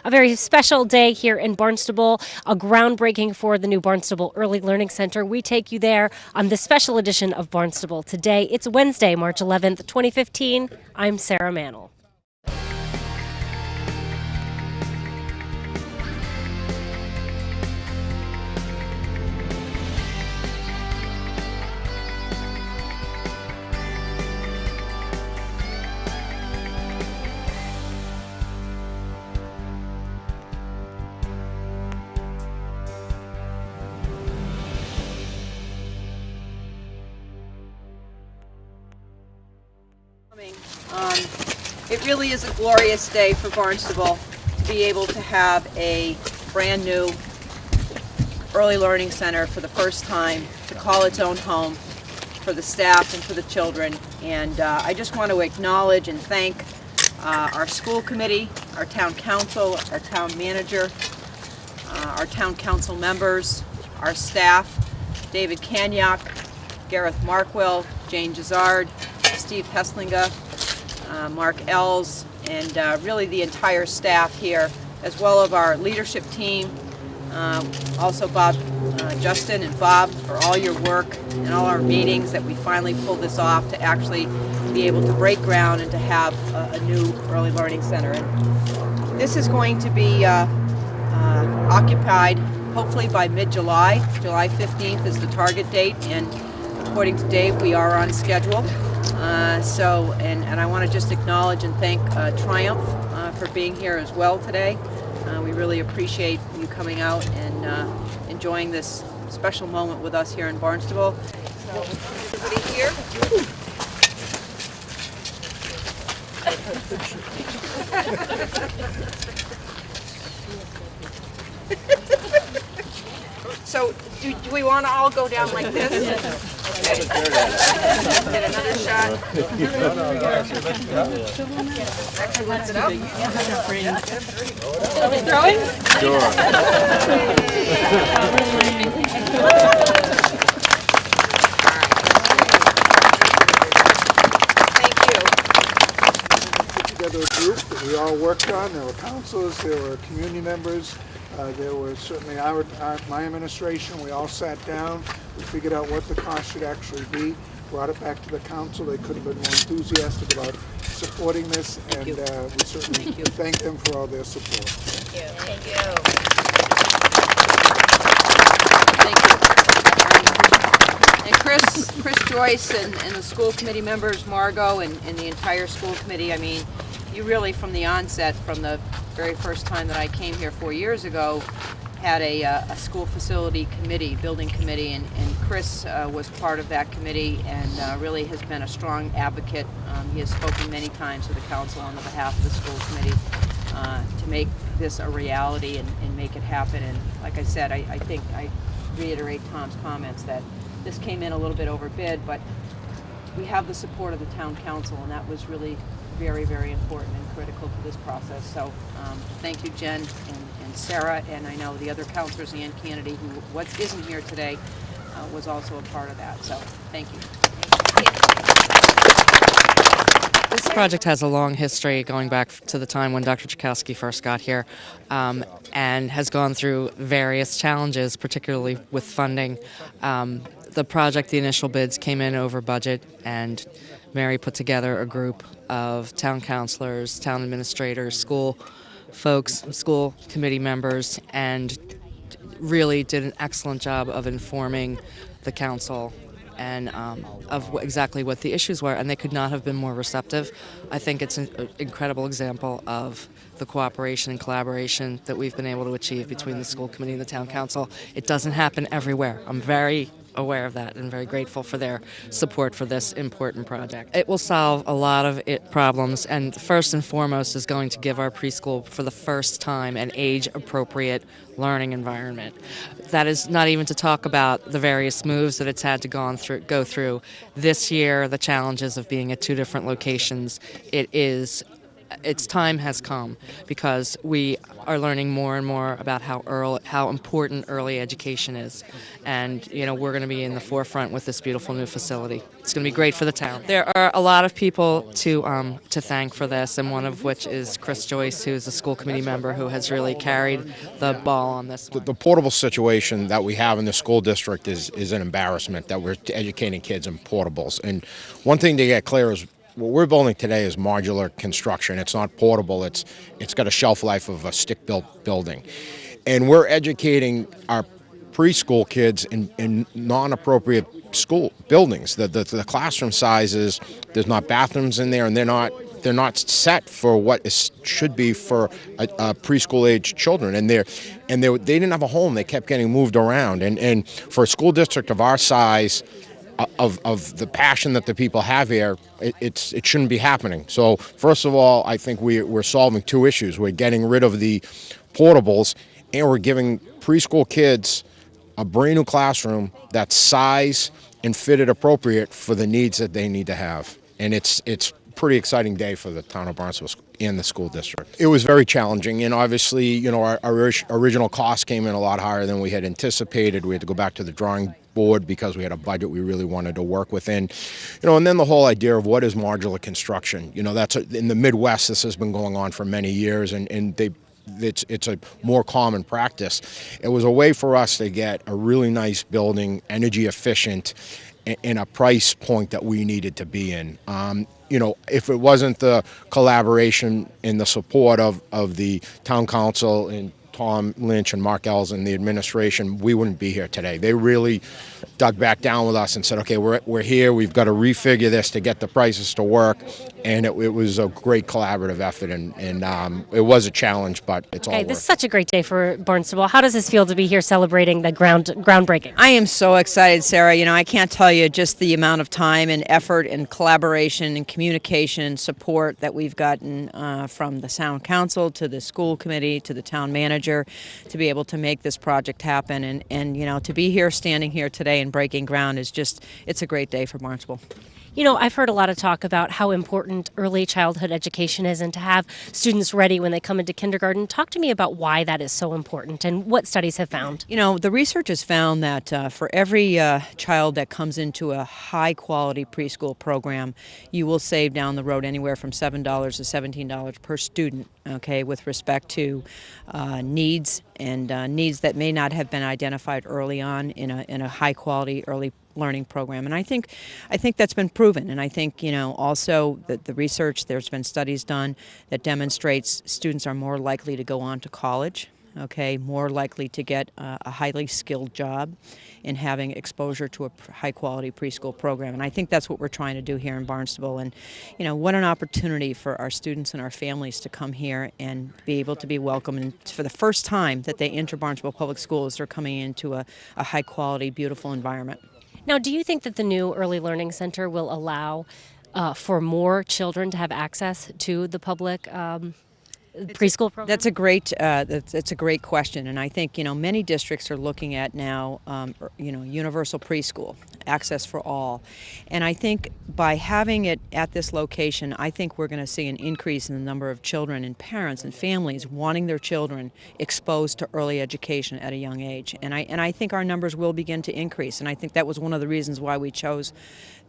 a very special day here in Barnstable, a groundbreaking for the new Barnstable Early Learning Center. We take you there on this special edition of Barnstable Today. It's Wednesday, March 11th, 2015. I'm Sarah Mannel. It really is a glorious day for Barnstable to be able to have a brand new early learning center for the first time, to call its own home for the staff and for the children. And I just want to acknowledge and thank our school committee, our town council, our town manager, our town council members, our staff, David Kanyak, Gareth Markwell, Jane Gizzard, Steve Hesslinga, Mark Ells, and really the entire staff here, as well as our leadership team, also Bob, Justin and Bob, for all your work and all our meetings that we finally pulled this off to actually be able to break ground and to have a new early learning center. And this is going to be occupied hopefully by mid-July. July 15th is the target date, and according to Dave, we are on schedule. And I want to just acknowledge and thank Triumph for being here as well today. We really appreciate you coming out and enjoying this special moment with us here in Barnstable. So, everybody here? So, do we want to all go down like this? Okay. Get another shot. Actually, lift it up. Are we throwing? Sure. Thank you. Put together a group that we all worked on. There were counselors, there were community members, there was certainly my administration. We all sat down, we figured out what the cost should actually be, brought it back to the council. They could have been more enthusiastic about supporting this, and we certainly thank them for all their support. Thank you. Thank you. Thank you. And Chris Joyce and the school committee members, Margot and the entire school committee, I mean, you really from the onset, from the very first time that I came here 4 years ago, had a school facility committee, building committee, and Chris was part of that committee and really has been a strong advocate. He has spoken many times to the council on the behalf of the school committee to make this a reality and make it happen. And like I said, I think I reiterate Tom's comments that this came in a little bit overbid, but we have the support of the town council, and that was really very, very important and critical to this process. So thank you, Jen and Sarah, and I know the other counselors, Ann Kennedy, who isn't here today, was also a part of that. So thank you. This project has a long history going back to the time when Dr. Chakowski first got here, and has gone through various challenges, particularly with funding. The project, the initial bids came in over budget, and Mary put together a group of town councilors, town administrators, school folks, school committee members, and really did an excellent job of informing the council and of exactly what the issues were, and they could not have been more receptive. I think it's an incredible example of the cooperation and collaboration that we've been able to achieve between the school committee and the town council. It doesn't happen everywhere. I'm very aware of that and very grateful for their support for this important project. It will solve a lot of problems, and first and foremost is going to give our preschool for the first time an age-appropriate learning environment. That is not even to talk about the various moves that it's had to go through. This year, the challenges of being at two different locations, it is its time has come because we are learning more and more about how important early education is, and we're going to be in the forefront with this beautiful new facility. It's going to be great for the town. There are a lot of people to thank for this, and one of which is Chris Joyce, who is a school committee member who has really carried the ball on this one. The portable situation that we have in the school district is an embarrassment that we're educating kids in portables. And one thing to get clear is what we're building today is modular construction. It's not portable. It's got a shelf life of a stick-built building. And we're educating our preschool kids in non-appropriate school buildings. The classroom sizes, there's not bathrooms in there, and they're not set for what should be for a preschool age children, and they didn't have a home. They kept getting moved around, and for a school district of our size, of the passion that the people have here, it shouldn't be happening. So first of all, I think we're solving two issues. We're getting rid of the portables, and we're giving preschool kids a brand new classroom that's size and fitted appropriate for the needs that they need to have. And it's pretty exciting day for the town of Barnstable and the school district. It was very challenging, and obviously, our original cost came in a lot higher than we had anticipated. We had to go back to the drawing board because we had a budget we really wanted to work within. And then the whole idea of what is modular construction. That's in the Midwest. This has been going on for many years, and it's a more common practice. It was a way for us to get a really nice building, energy efficient, in a price point that we needed to be in. If it wasn't the collaboration and the support of the town council and Tom Lynch and Mark Ells and the administration, we wouldn't be here today. They really dug back down with us and said, okay, we're here, we've got to refigure this to get the prices to work, and it was a great collaborative effort, and it was a challenge, but it's all worth it. This is such a great day for Barnstable. How does this feel to be here celebrating the groundbreaking? I am so excited, Sarah. I can't tell you just the amount of time and effort and collaboration and communication and support that we've gotten from the town council to the school committee to the town manager to be able to make this project happen. And to be here, standing here today and breaking ground is it's a great day for Barnstable. I've heard a lot of talk about how important early childhood education is and to have students ready when they come into kindergarten. Talk to me about why that is so important and what studies have found. The research has found that for every child that comes into a high-quality preschool program, you will save down the road anywhere from $7 to $17 per student, okay, with respect to needs and needs that may not have been identified early on in a high-quality early learning program. And I think that's been proven. And I think, also that the research, there's been studies done that demonstrates students are more likely to go on to college, okay, more likely to get a highly skilled job in having exposure to a high-quality preschool program. And I think that's what we're trying to do here in Barnstable. And, what an opportunity for our students and our families to come here and be able to be welcomed. And for the first time that they enter Barnstable Public Schools, they're coming into a high-quality, beautiful environment. Now, do you think that the new Early Learning Center will allow for more children to have access to the public preschool program? That's a great question, and I think many districts are looking at now universal preschool access for all, and I think by having it at this location, I think we're going to see an increase in the number of children and parents and families wanting their children exposed to early education at a young age, and I think our numbers will begin to increase, and I think that was one of the reasons why we chose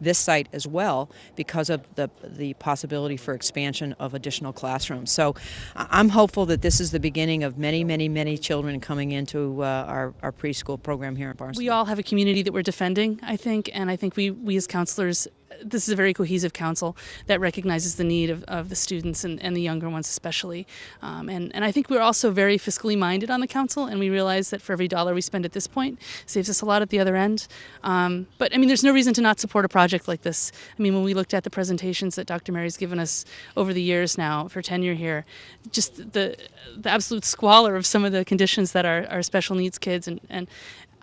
this site as well, because of the possibility for expansion of additional classrooms. So I'm hopeful that this is the beginning of many, many, many children coming into our preschool program here at Barnstable. We all have a community that we're defending, I think, and I think we as counselors, this is a very cohesive council that recognizes the need of the students and the younger ones especially. And I think we're also very fiscally minded on the council, and we realize that for every dollar we spend at this point, saves us a lot at the other end. But there's no reason to not support a project like this. When we looked at the presentations that Dr. Mary's given us over the years now for tenure here, just the absolute squalor of some of the conditions that our special needs kids and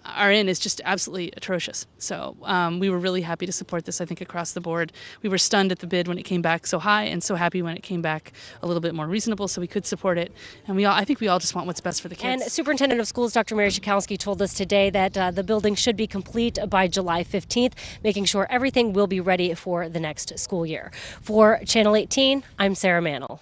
are in is just absolutely atrocious. So we were really happy to support this, I think, across the board. We were stunned at the bid when it came back so high and so happy when it came back a little bit more reasonable so we could support it. And I think we all just want what's best for the kids. And Superintendent of Schools Dr. Mary Schakowsky told us today that the building should be complete by July 15th, making sure everything will be ready for the next school year. For Channel 18, I'm Sarah Mantle.